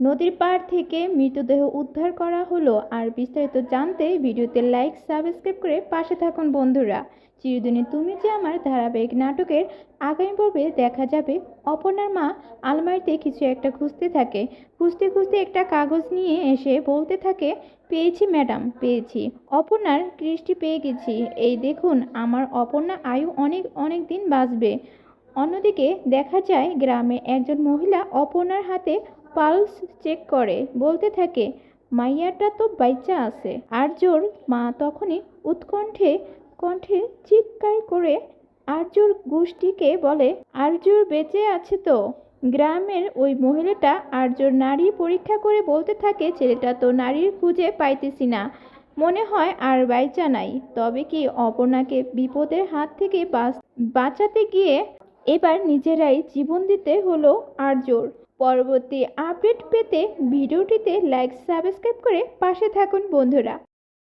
নদীর পাড় থেকে মৃতদেহ উদ্ধার করা হলো। আর বিস্তারিত জানতে ভিডিওতে লাইক সাবস্ক্রাইব করে পাশে থাকুন বন্ধুরা। চিরদিনে তুমি যে আমার ধারাবাহিক নাটকের আগামী পর্বে দেখা যাবে অপর্ণার মা আলমারিতে কিছু একটা খুঁজতে থাকে। খুঁজতে খুঁজতে একটা কাগজ নিয়ে এসে বলতে থাকে, পেয়েছি ম্যাডাম, পেয়েছি। অপর্ণার কৃষ্টি পেয়ে গেছি। এই দেখুন, আমার অপর্ণা আয়ু অনেক অনেক দিন বাঁচবে। অন্যদিকে দেখা যায় গ্রামে একজন মহিলা অপর্ণার হাতে পালস চেক করে বলতে থাকে, মাইয়াটা তো বাইচ্চা আছে। আর্যর মা তখনই উৎকণ্ঠে কণ্ঠে চিৎকার করে আর্যর গোষ্ঠীকে বলে, আর্যর বেঁচে আছে তো। গ্রামের ওই মহিলাটা আর্যর নাড়ি পরীক্ষা করে বলতে থাকে, ছেলেটা তো নারীর খুঁজে পাইতেছি না, মনে হয় আর বাইচা নাই। তবে কি অপর্ণাকে বিপদের হাত থেকে বাঁচাতে গিয়ে এবার নিজেরাই জীবন দিতে হলো আর্যর। পরবর্তী আপডেট পেতে ভিডিওটিতে লাইক সাবস্ক্রাইব করে পাশে থাকুন বন্ধুরা।